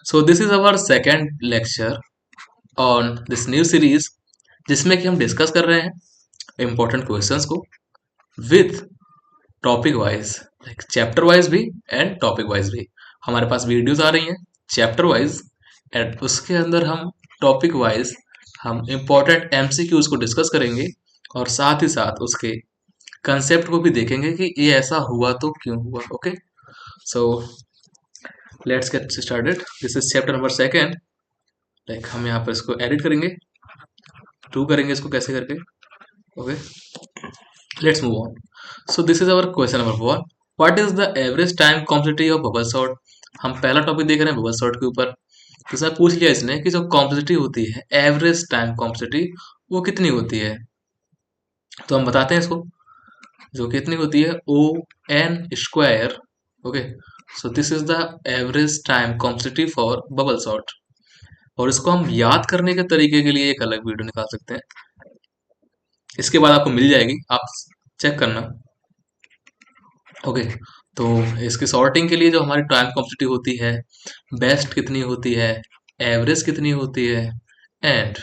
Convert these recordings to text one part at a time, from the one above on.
So this is our second lecture on this new series जिसमें कि हम discuss कर रहे हैं इम्पोर्टेंट क्वेश्चंस को with topic wise, like chapter wise भी एंड टॉपिक वाइज भी। हमारे पास वीडियोस आ रही हैं चैप्टर वाइज एंड उसके अंदर हम टॉपिक वाइज हम इम्पोर्टेंट एमसीक्यूज को डिस्कस करेंगे और साथ ही साथ उसके कंसेप्ट को भी देखेंगे कि ये ऐसा हुआ तो क्यों हुआ। Okay, so let's get started. This is chapter number second. Like हम यहाँ पर इसको एडिट करेंगे, टू करेंगे इसको कैसे करके। Okay, let's move on. So this is our question number one. What is the average time complexity of bubble sort. हम पहला टॉपिक देख रहे हैं बबल सॉर्ट के ऊपर। तो इसमें पूछ लिया इसने कि जो कॉम्प्लेक्सिटी होती है, एवरेज टाइम कॉम्प्लेक्सिटी, वो कितनी होती है। तो हम बताते हैं इसको, जो कितनी होती है O n square. Okay, so this is the average time complexity for bubble sort. और इसको हम याद करने के तरीके के लिए एक अलग वीडियो निकाल सकते हैं, इसके बाद आपको मिल जाएगी, आप चेक करना। ओके, तो इसकी सॉर्टिंग के लिए जो हमारी टाइम कॉम्प्लेक्सिटी होती है, बेस्ट कितनी होती है, एवरेज कितनी होती है एंड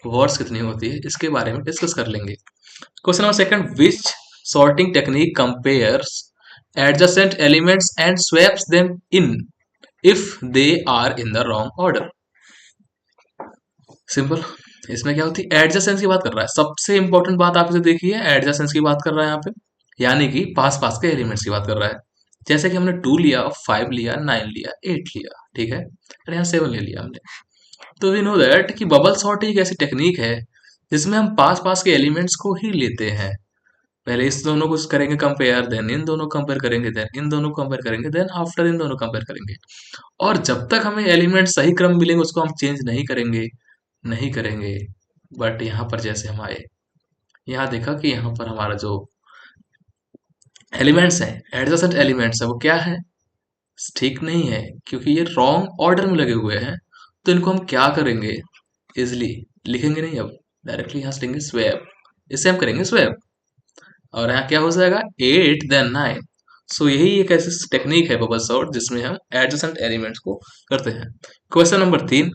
वर्स्ट कितनी होती है, इसके बारे में डिस्कस कर लेंगे। Question number second, which sorting technique compares adjacent elements and swaps them in if they are in the wrong order. Simple, इसमें क्या होती है, एडजेसेंस की बात कर रहा है। सबसे इंपॉर्टेंट बात आप इसे देखिए, एडजेसेंस की बात कर रहा है यहाँ पे, यानी कि पास पास के एलिमेंट्स की बात कर रहा है। जैसे कि हमने 2 लिया, 5 लिया, 9 लिया, 8 लिया, ठीक है, और यहाँ 7 ले लिया हमने। तो वी नो दैट कि बबल सॉर्टिंग एक ऐसी टेक्निक है जिसमें हम पास पास के एलिमेंट्स को ही लेते हैं। पहले इस दोनों को करेंगे कंपेयर, देन इन दोनों कंपेयर करेंगे, देन इन दोनों कंपेयर करेंगे, देन आफ्टर इन दोनों कंपेयर करेंगे। और जब तक हमें एलिमेंट सही क्रम मिलेंगे उसको हम चेंज नहीं करेंगे। बट यहाँ पर जैसे हम आए, यहाँ देखा कि यहाँ पर हमारा जो एलिमेंट्स हैं, एडजेसेंट एलिमेंट्स है, वो क्या है, ठीक नहीं है, क्योंकि ये रॉन्ग ऑर्डर में लगे हुए हैं। तो इनको हम क्या करेंगे, इजिली लिखेंगे नहीं, अब डायरेक्टली यहाँ से लेंगे स्वैप, इससे हम करेंगे स्वैप। और यहाँ क्या हो जाएगा, 8 देन 9। सो यही एक ऐसी टेक्निक है बबल सॉर्ट जिसमें हम एडजेसेंट एलिमेंट्स को करते हैं। Question number 3,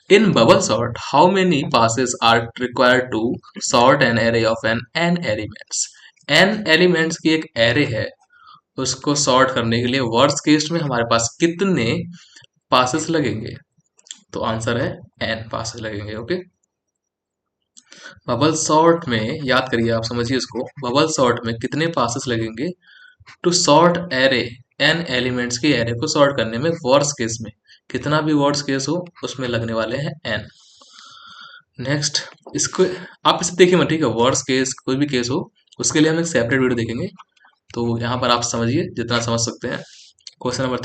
in bubble sort, how many passes are required to sort an array of n elements? n elements की एक array है, उसको sort करने के लिए वर्स्ट केस में हमारे पास कितने passes लगेंगे। तो आंसर है n passes लगेंगे। ओके, बबल सॉर्ट में याद करिए, आप समझिए इसको, बबल सॉर्ट में कितने passes लगेंगे to sort array, n elements की एरे को सॉर्ट करने में वर्स्ट केस में, कितना भी वर्स्ट केस हो उसमें लगने वाले हैं n। नेक्स्ट, इसको आप इसे देखिए मत, ठीक है, वर्स्ट केस कोई भी केस हो उसके लिए हम एक सेपरेट वीडियो देखेंगे। तो यहाँ पर आप समझिए जितना समझ सकते हैं। Question number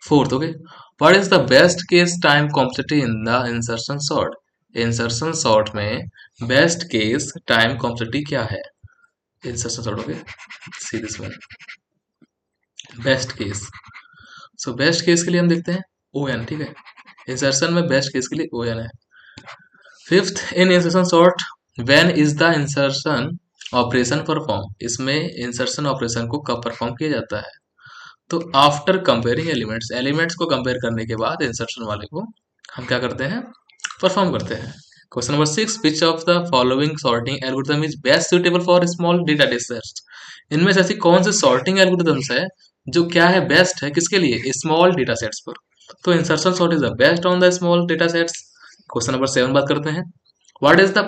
fourth. Okay, what is the best case time complexity in the insertion sort. Insertion sort में बेस्ट केस टाइम कॉम्प्लेक्सिटी क्या है, insertion sort. Okay, see this one, best case. So best case के लिए हम देखते हैं O N, ठीक है, इंसर्शन में बेस्ट केस के लिए ओ एन है। Fifth, in insertion sort when is the insertion operation perform. इसमें इंसर्शन ऑपरेशन को कब परफॉर्म किया जाता है, तो आफ्टर कंपेयरिंग एलिमेंट्स, एलिमेंट्स को कंपेयर करने के बाद इंसर्शन वाले को हम क्या करते हैं, परफॉर्म करते हैं। Question number 6, which of the following sorting algorithm is best suitable for small data sets. इनमें से ऐसी कौन से सॉर्टिंग एल्गोरिथम्स है जो क्या है, बेस्ट है किसके लिए, स्मॉल डेटा सेट्स पर। तो insertion sort is the best on the small data sets. Question number 7 बात करते हैं, what is the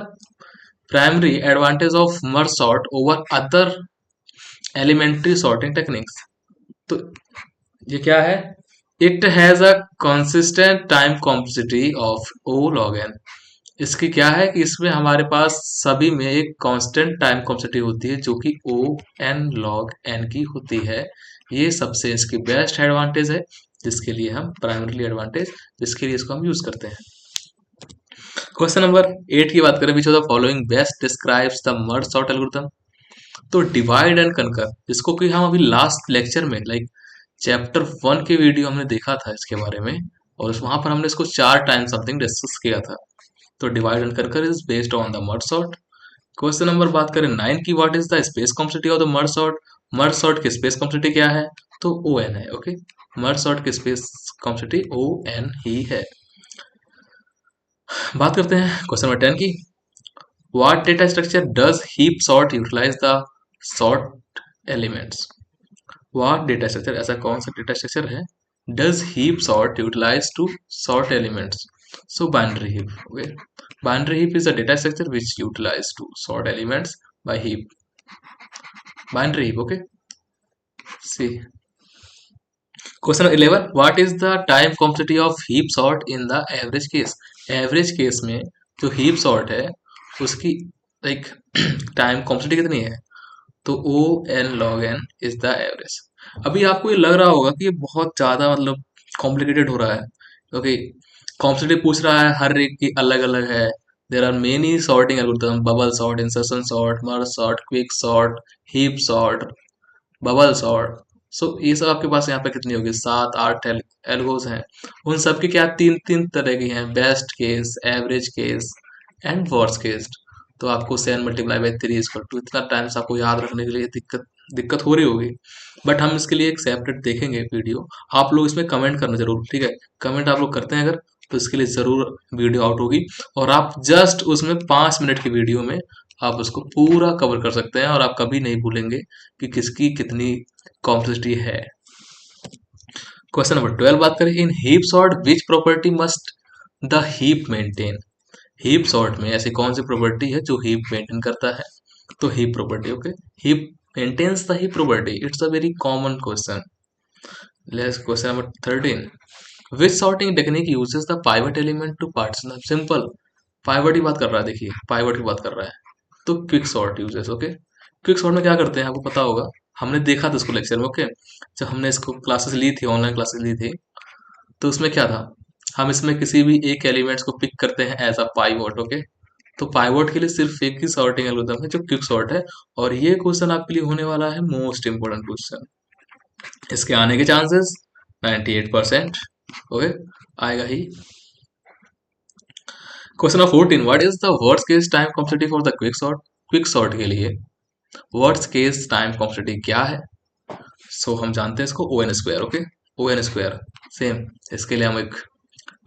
primary advantage of merge sort over other elementary sorting techniques. तो ये क्या है, it has a consistent time complexity of O log n. इसकी क्या है कि इसमें हमारे पास सभी में एक कांस्टेंट टाइम कॉम्प्लेक्सिटी होती है जो कि ओ एन लॉग एन की होती है। ये सबसे इसकी बेस्ट एडवांटेज है, जिसके लिए हम प्राइमरी एडवांटेज, जिसके लिए इसको हम यूज करते हैं। क्वेश्चन नंबर 8 की बात करें, विच of the following best describes the merge sort algorithm. तो डिवाइड एंड कनकर, जिसको कि हम अभी लास्ट लेक्चर में, लाइक चैप्टर 1 के वीडियो हमने देखा था इसके बारे में, और वहां पर हमने इसको 4 टाइम समथिंग डिस्कस किया था। तो divide and conquer is based on the merge sort. Question number बात करें 9 की, what is the space complexity of the merge sort. Merge sort की स्पेस कॉम्प्लेक्सिटी क्या है? तो ओ एन है। ओके, मर्ज सॉर्ट की स्पेस कॉम्प्लेक्सिटी ओ एन ही है। बात करते हैं क्वेश्चन नंबर 10 की। What data structure does heap sort utilize the sort elements? What data structure, ऐसा कौन सा डेटा स्ट्रक्चर है does heap sort utilize to sort elements? So binary heap. Okay, binary heap is a data structure which utilize to sort elements by heap. Binary heap. Okay, see question 11. What is the time complexity of heap sort in the average case? Average case में जो heap sort है उसकी like time complexity कितनी है? तो O n log n is the average. अभी आपको ये लग रहा होगा कि ये बहुत ज्यादा मतलब कॉम्प्लिकेटेड हो रहा है, क्योंकि कॉम्प्लिकेटेड पूछ रहा है, हर एक की अलग अलग है। There are many sorting algorithm, bubble sort, insertion sort, merge sort, quick sort, heap sort, bubble sort. So ये सब आपके पास यहाँ पे कितनी होगी? 7-8 एल्गोज हैं। उन सब की क्या तीन तीन तरह की हैं, best case, average case and worst case. तो आपको 7 × 3 = इतना टाइम्स आपको याद रखने के लिए दिक्कत दिक्कत हो रही होगी। बट हम इसके लिए एक सेपरेट देखेंगे वीडियो। आप लोग इसमें कमेंट करना जरूर, ठीक है? कमेंट आप लोग करते हैं अगर, तो इसके लिए जरूर वीडियो आउट होगी। और आप जस्ट उसमें 5 मिनट की वीडियो में आप उसको पूरा कवर कर सकते हैं, और आप कभी नहीं भूलेंगे कि किसकी कितनी कॉम्प्लेक्सिटी है। क्वेश्चन नंबर 12 बात करें। In heap sort which property must the heap maintain? Heap sort में ऐसी कौन सी प्रॉपर्टी है जो हीप मेंटेन करता है? तो heap property. Okay, heap maintains the heap property. It's a very common question. Let's question number 13। Which sorting technique uses the pivot element to partition? Simple, pivot की बात कर रहा है, देखिए पाइवट की बात कर रहा है। तो quick sort uses. Okay, quick sort में क्या करते हैं आपको पता होगा, हमने देखा था इसको लेक्चर में। ओके, जब हमने इसको क्लासेस ली थी, ऑनलाइन क्लासेस ली थी, तो उसमें क्या था, हम इसमें किसी भी एक एलिमेंट्स को पिक करते हैं एज अ पाइवट। ओके, तो पाइवट के लिए सिर्फ एक ही सॉर्टिंग एल्गोरिथम है जो क्विक सॉर्ट है। और ये क्वेश्चन आपके लिए होने वाला है मोस्ट इंपोर्टेंट क्वेश्चन। इसके आने के चांसेस 98%। ओके, आएगा ही। Question number 14। What is the worst case time complexity for the quick sort? Quick sort के लिए वर्स्ट केस टाइम कॉम्प्लेक्सिटी क्या है? सो हम जानते हैं इसको O n square. Okay, O n square same, इसके लिए हम एक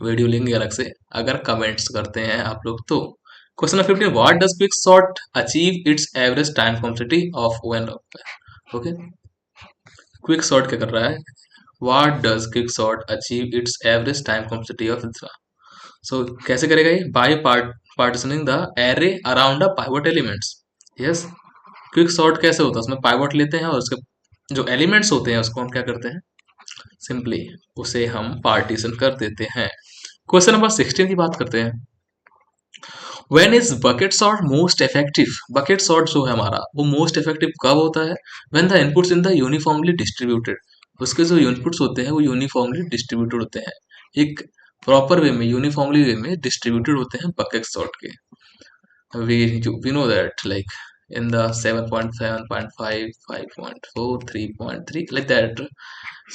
वीडियो लेंगे अलग से, अगर कमेंट्स करते हैं आप लोग तो। Question number 15। What does quick sort achieve its average time complexity of O n? Okay, quick sort क्या कर रहा है? What does quick sort achieve its average time complexity of its. So कैसे करेगा ये? By partitioning the array around the pivot elements. Yes, quick sort कैसे होता है? उसमें पाइवट लेते हैं और उसके जो एलिमेंट्स होते हैं उसको हम क्या करते हैं, सिंपली उसे हम पार्टीशन कर देते हैं। क्वेश्चन नंबर 16 की बात करते हैं। When is bucket sort most effective? Bucket sort जो है हमारा, वो मोस्ट इफेक्टिव कब होता है? When the inputs in the uniformly distributed. उसके जो इनपुट्स होते हैं वो यूनिफॉर्मली डिस्ट्रीब्यूटेड होते हैं, एक प्रॉपर वे में, यूनिफॉर्मली वे में डिस्ट्रीब्यूटेड होते हैं बकेट सॉर्ट के। we know that, like in the 7.7.5, 5.4, 3.3 like that.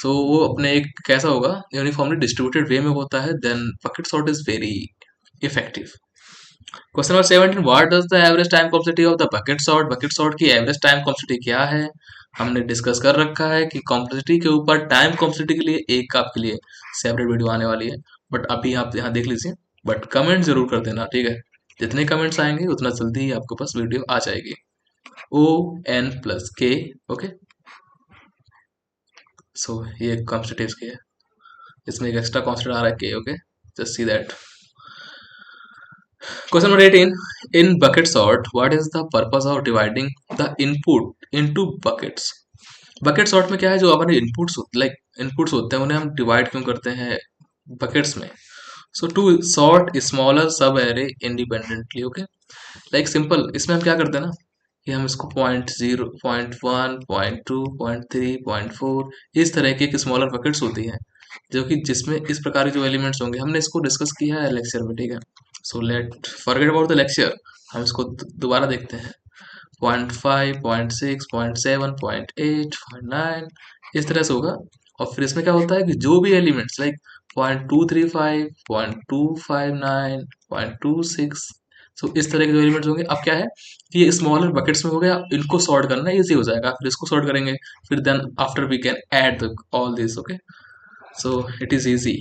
So वो अपने एक कैसा होगा, यूनिफॉर्मली डिस्ट्रीब्यूटेड वे में होता है, then bucket sort is very effective. Question number 17। What does the average time complexity of the bucket sort? Bucket sort की average time complexity क्या है? हमने डिस्कस कर रखा है कि कॉम्प्लेक्सिटी के ऊपर, टाइम कॉम्प्लेक्सिटी के लिए एक आपके लिए सेपरेट वीडियो आने वाली है, बट अभी आप यहाँ देख लीजिए। बट कमेंट जरूर कर देना, ठीक है? जितने कमेंट्स आएंगे उतना जल्दी ही आपके पास वीडियो आ जाएगी। ओ एन प्लस के। ओके, सो ये कॉम्प्लेक्सिटी के है, इसमें एक एक्स्ट्रा कॉन्स्टेंट आ रहा है के। Okay, just see that. Question number 18. In bucket sort, what is the purpose of dividing the input into buckets? Bucket sort में क्या है, जो हमारे इनपुट्स लाइक इनपुट्स होते हैं उन्हें हम डिवाइड क्यों करते हैं बकेट्स में? सो to sort smaller sub array independently. Okay, like simple, इसमें हम क्या करते हैं ना कि हम इसको 0.0, 0.1, 0.2, 0.3, 0.4 इस तरह की एक स्मॉलर बकेट्स होती हैं, जो कि जिसमें इस प्रकार के जो एलिमेंट्स होंगे, हमने इसको डिस्कस किया है लेक्चर में, ठीक है? So let forget about the lecture, हम इसको दोबारा देखते हैं। 0.5, 0.6, 0.7, 0.8, 0.9 इस तरह से होगा। और फिर इसमें क्या होता है कि जो भी एलिमेंट्स लाइक 0.235, 0.259, 0.26 सो इस तरह के जो एलिमेंट्स होंगे, अब क्या है कि ये स्मॉलर बकेट्स में हो गया, इनको सॉर्ट करना इजी हो जाएगा, फिर इसको सॉर्ट करेंगे, फिर then after we can add all this, okay. So it is easy,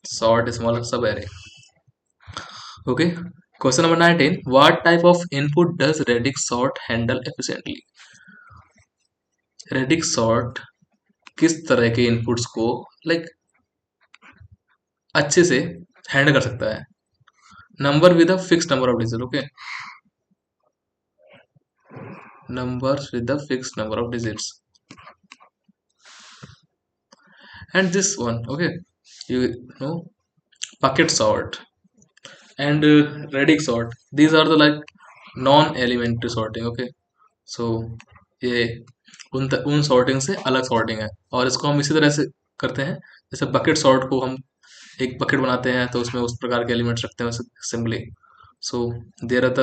sort smaller sub array, okay. Question number 19, what type of input does radix sort handle efficiently? Radix sort किस तरह के inputs को like अच्छे से handle कर सकता है? Number with a fix number of digit, okay, numbers with the fixed number of digits, and this one, okay, you know, bucket sort and radix sort, these are the like non-elementary sorting, okay। so ये उन sorting से अलग sorting है, और इसको हम इसी तरह से करते हैं जैसे बकेट सॉर्ट को हम एक बकेट बनाते हैं तो उसमें उस प्रकार के एलिमेंट्स रखते हैं simply. So there are the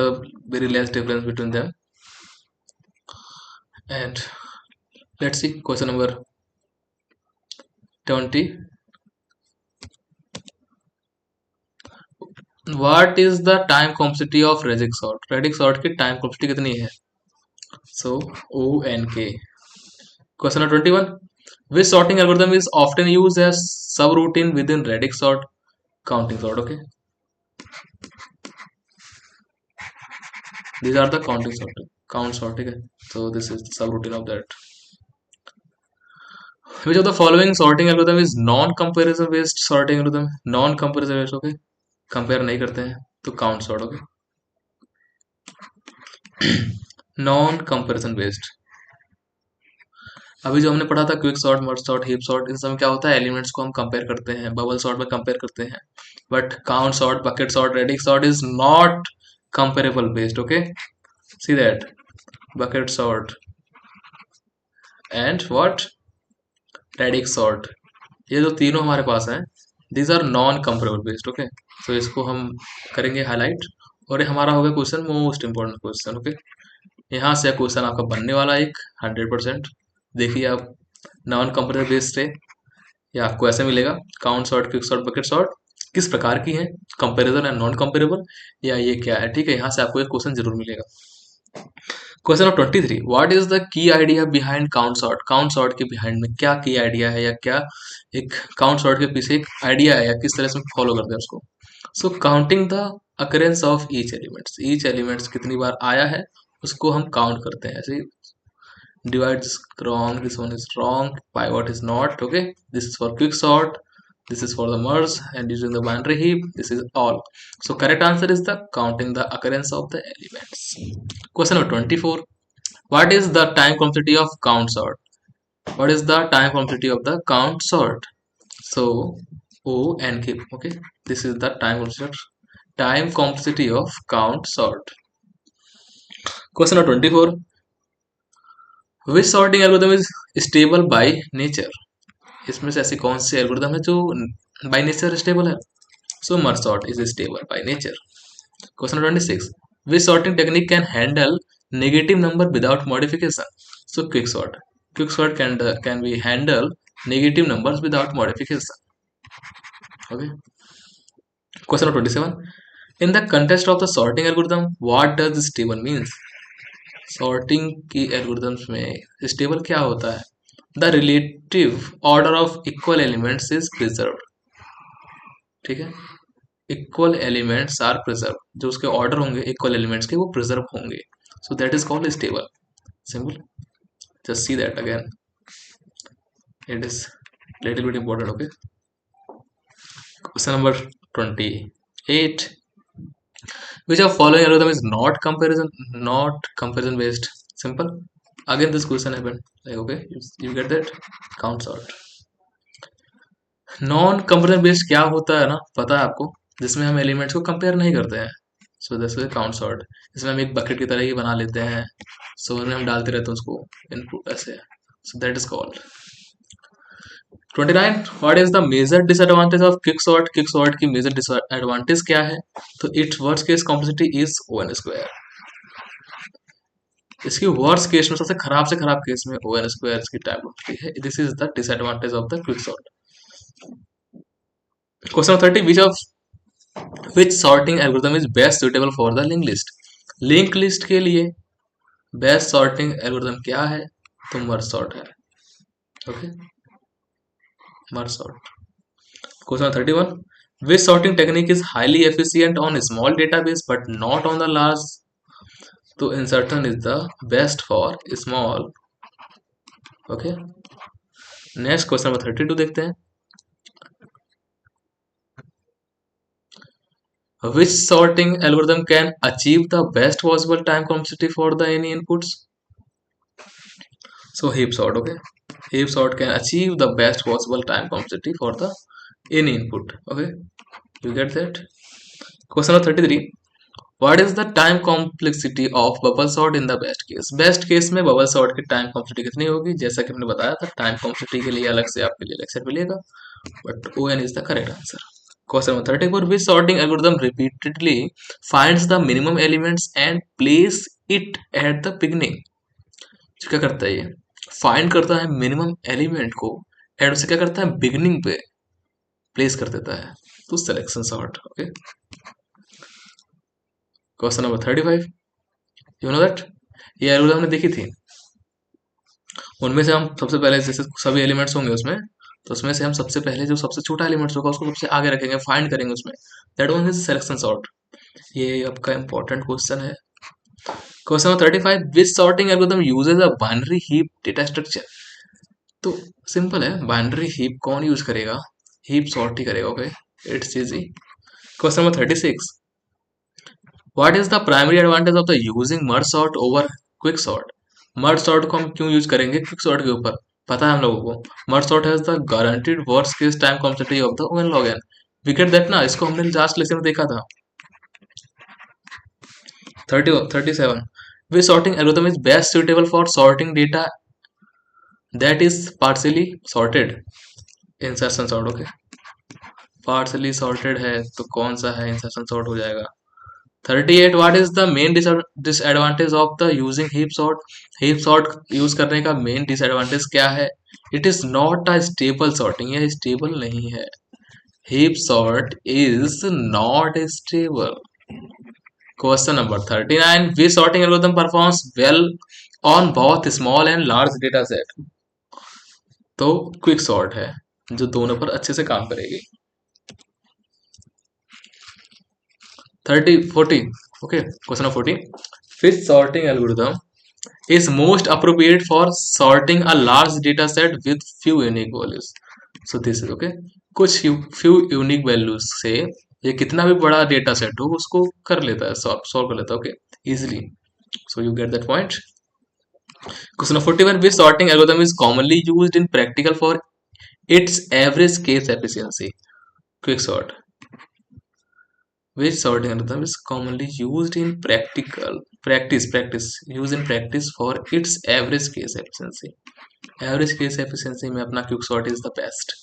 very less difference between them, and let's see question number 20, what is the time complexity of radix sort? radix sort की टाइम कॉम्प्लेक्सिटी कितनी है? so onk। question number 21, which sorting algorithm is often used as subroutine within radix sort? counting sort, okay, these are the counting sort, count sort, okay। so this is the subroutine of that। which of the following sorting algorithm is non comparison based sorting algorithm? non comparison based, okay, compare नहीं करते हैं तो count sort, okay. Non comparison based, अभी जो हमने पढ़ा था quick sort, merge sort, heap sort, इन सब में क्या होता है, एलिमेंट्स को हम कंपेयर करते हैं, बबल सॉर्ट में कंपेयर करते हैं, but count sort, bucket sort, radix sort is not comparable based, okay. See that bucket sort and what, radix sort, ये जो तीनों हमारे पास हैं, these are non comparable based, okay. तो इसको हम करेंगे हाईलाइट, और ये हमारा होगा question most important question, okay. यहाँ से क्वेश्चन आपका बनने वाला एक 100%। देखिए आप नॉन कंपेरेबल बेस्ड से या आपको ऐसे मिलेगा count sort, quick sort, bucket sort किस प्रकार की है, कंपेरेबल एंड नॉन कंपेरेबल, या ये क्या है, ठीक है। यहाँ से आपको एक क्वेश्चन जरूर मिलेगा। Question number 23, what is the की idea behind count sort? Count sort के बिहाइंड में क्या की आइडिया है, या क्या एक काउंट सॉर्ट के पीछे एक आइडिया है, या किस तरह से फॉलो करते हैं उसको? So counting the occurrence of each elements कितनी बार आया है उसको हम काउंट करते हैं। ऐसे divide is wrong, this one is wrong, pivot is not, okay, this is for quick sort, this is for the merge, and using the binary heap, this is all. So correct answer is the counting the occurrence of the elements। question number 24, what is the time complexity of count sort? what is the time complexity of the count sort? so o and k, okay, this is the time complexity of count sort। question number 24, which sorting algorithm is stable by nature? इसमें से ऐसी कौन सी algorithm है जो bye nature stable है? So merge sort is stable by nature. Question 26, which sorting technique can handle negative number without modification? So quick sort can be handle negative numbers without modification, okay. Question 27, in the context of the sorting algorithm what does stable means? Sorting की algorithms में stable क्या होता है? The relative order of equal elements is preserve, ठीक है, equal elements are preserve, जो उसके order होंगे इक्वल एलिमेंट्स के वो प्रिजर्व होंगे, सो that is called stable, simple, just see that again, it is little bit important, okay. Question number 28, which of following algorithm is not comparison based? Simple, again this question happened, like, okay, you get that, count sort। Non comparison based क्या होता है ना, पता है आपको, जिसमें हम elements को कंपेयर नहीं करते हैं, सो दिस इज काउंट सॉर्ट। इसमें हम एक बकेट की तरह ही बना लेते हैं, सो उसमें हम डालते रहते हैं उसको इनपुट ऐसे, so that is called. 29, what is the major disadvantage of quick sort? Quick sort की मेजर डिसएडवांटेज क्या है? तो it's worst case complexity is O(n)²। इसकी वर्स्ट केस में सबसे खराब से खराब केस में O(n)² इसकी टाइम कॉम्प्लेक्सिटी है, this is the disadvantage of the quick sort. Question 30, which of which sorting algorithm is best suitable for the link list? Link list के लिए बेस्ट सॉर्टिंग एल्गोरिथम क्या है? तो मर्ज सॉर्ट है। Okay, merge sort. Question 31, which sorting technique is highly efficient on small database but not on the large? तो insertion is the best for small. Okay, next question number 32 देखते हैं। Which sorting algorithm can achieve the best possible time complexity for the any inputs? So heap sort, okay. Heap sort can achieve the best possible time complexity for the any input. Okay, you get that? Question number 33. What is the time complexity of bubble sort in the best case? Best case में bubble sort की time complexity कितनी होगी? जैसा कि हमने बताया था, time complexity के लिए अलग से आपके लिए लेक्चर मिलेगा, but ON is the correct answer. Question number 34. Which sorting algorithm repeatedly finds the minimum elements and place it at the beginning? क्या करता है ये? फाइंड करता है मिनिमम एलिमेंट को एंड उसे क्या करता है बिगिनिंग पे प्लेस कर देता है, तो selection sort. Okay, question number 35, you know that ये एल्गोरिथम हमने देखी थी, उनमें से हम सबसे पहले जैसे सभी एलिमेंट्स होंगे उसमें, तो उसमें से हम सबसे पहले जो सबसे छोटा एलिमेंट्स होगा उसको सबसे आगे रखेंगे, फाइंड करेंगे उसमें, that one is selection sort. ये आपका इंपॉर्टेंट क्वेश्चन है। Question number 35, which sorting algorithm uses a binary heap data structure? तो सिंपल है, बाइनरी हीप कौन यूज करेगा? हीप सॉर्ट ही करेगा। Okay, it's easy. Question number 36, what is the primary advantage of the using merge sort over quick sort? Merge sort को हम क्यों use करेंगे quick sort के ऊपर? पता है हम लोगों को, merge sort has the guaranteed worst case time complexity of the O n log n. We get that ना, इसको हमने लास्ट लेक्चर में देखा था। 37, which sorting algorithm is best suitable for sorting data that is partially sorted? Insertion sort. Okay, partially sorted है तो कौन सा है इंसर्शन सॉर्ट हो जाएगा। 38, what is the main disadvantage of the using heap sort? Heap sort use करने का main disadvantage क्या है? It is not a stable sorting, यह स्टेबल नहीं है। Heap sort is not stable. Question number 39, which sorting algorithm performs well on both small and large data set? तो quick sort है जो दोनों पर अच्छे से काम करेगी। 40, okay, question number 40, which sorting algorithm is most appropriate for sorting a large data set with few unique values? So this is okay, कुछ few unique values से ये कितना भी बड़ा डेटा सेट हो उसको कर लेता है, सॉल्व कर लेता है। Okay, easily. So you get that point. Question number 41, which sorting algorithm is commonly used in practical for its average case efficiency? Quick sort. Which sorting algorithm is commonly used in used in practice for its average case efficiency? Average case efficiency में अपना quick sort is the best.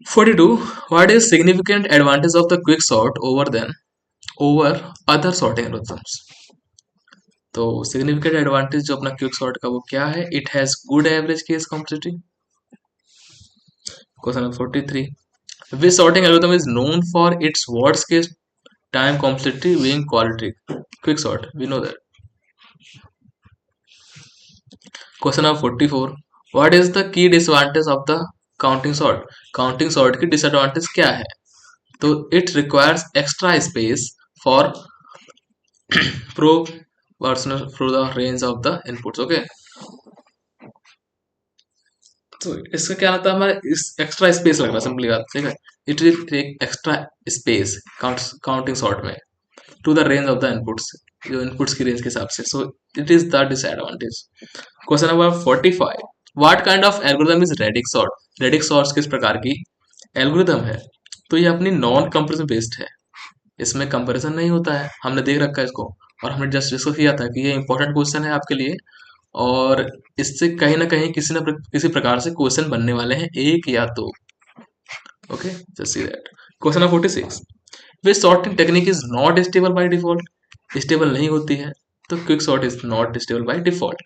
42, what is significant advantage of the quick sort over other sorting algorithms? तो significant advantage जो अपना quick sort का वो क्या है? It has good average case complexity. Question number 43, which sorting algorithm is known for its worst case time complexity being quadratic? Quick sort, we know that. Question number 44, what is the key disadvantage of the counting sort? Counting sort की disadvantage क्या है? तो it requires extra space for proportional through the range of the inputs। Okay, तो इसका क्या आता है, हमारे इस एक्स्ट्रा स्पेस लग रहा है, सिंपली बात, ठीक है। It will take extra space counting sort में to the range of the inputs, जो इनपुट्स की रेंज के हिसाब से, so it is the disadvantage. Question number 45, what kind of algorithm is radix sort? Radix sort किस प्रकार की algorithm है? तो ये अपनी नॉन कंपैरिजन बेस्ड है, इसमें कंपैरिजन नहीं होता है, हमने देख रखा है इसको, और हमने जस्ट डिस्कस किया था कि ये इंपॉर्टेंट क्वेश्चन है आपके लिए, और इससे कहीं ना कहीं किसी प्रकार से क्वेश्चन बनने वाले हैं, एक या दो। Okay, just see that. Question number 46, which sorting technique is not stable by default? Stable नहीं होती है, तो quick sort is not stable by default.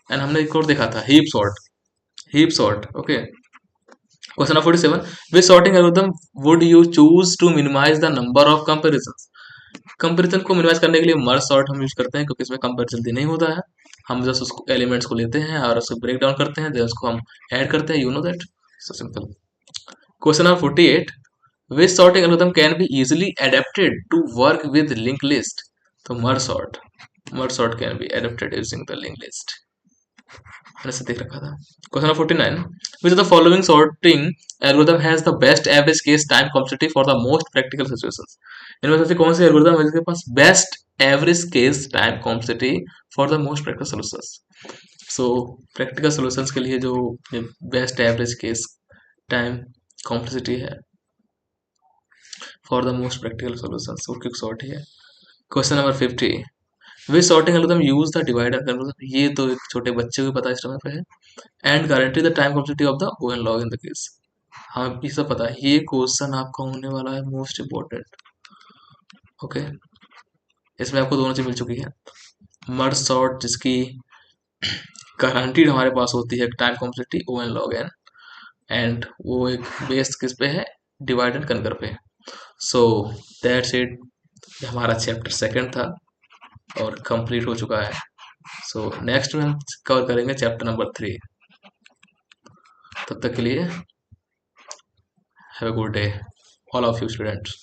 And हमने एक और देखा था heap sort, heap sort. Okay, question number 47, which sorting algorithm would you choose to minimize the number of comparison. Comparison को मिनिमाइज करने के लिए मर्ज सॉर्ट हम यूज करते हैं, क्योंकि इसमें कंपेरिजन जल्दी नहीं होता है। हम जस्ट उसको एलिमेंट्स को लेते हैं और उसको ब्रेक डाउन करते हैं, देन उसको हम ऐड करते हैं, you know that, so simple. Question number 48, which sorting algorithm can be easily adapted to work with link list. तो merge sort can be adapted using the link list, मैंने से देख रखा था। Question number 49, which of the following sorting algorithm has the best average case time complexity for the most practical situations. इनमें से कौन सी एल्गोरिथम है जिसके पास best average case time complexity for the most practical solutions. So practical solutions के लिए जो best average case time complexity है for the most practical solutions, वो क्विक सॉर्ट ही है। Question number 50, which sorting algorithm use the divider algorithm. ये तो एक छोटे बच्चे को पता है इस समय पे है। And guarantee the time complexity of the O n log n the case. हाँ, ये सब पता है, ये क्वेश्चन आपका होने वाला है मोस्ट इम्पोर्टेंट। ओके, इसमें आपको दोनों चीज मिल चुकी है। मर्ज सॉर्ट जिसकी गारंटीड हमारे पास होती है time complexity O n log n, and वो एक बेस्ड किस पे है, डिवाइड एंड कनकर पे। सो दैट्स इट, हमारा चैप्टर सेकंड था और कंप्लीट हो चुका है। सो नेक्स्ट में हम कवर करेंगे चैप्टर नंबर 3। तब तक के लिए have a good day all of you students.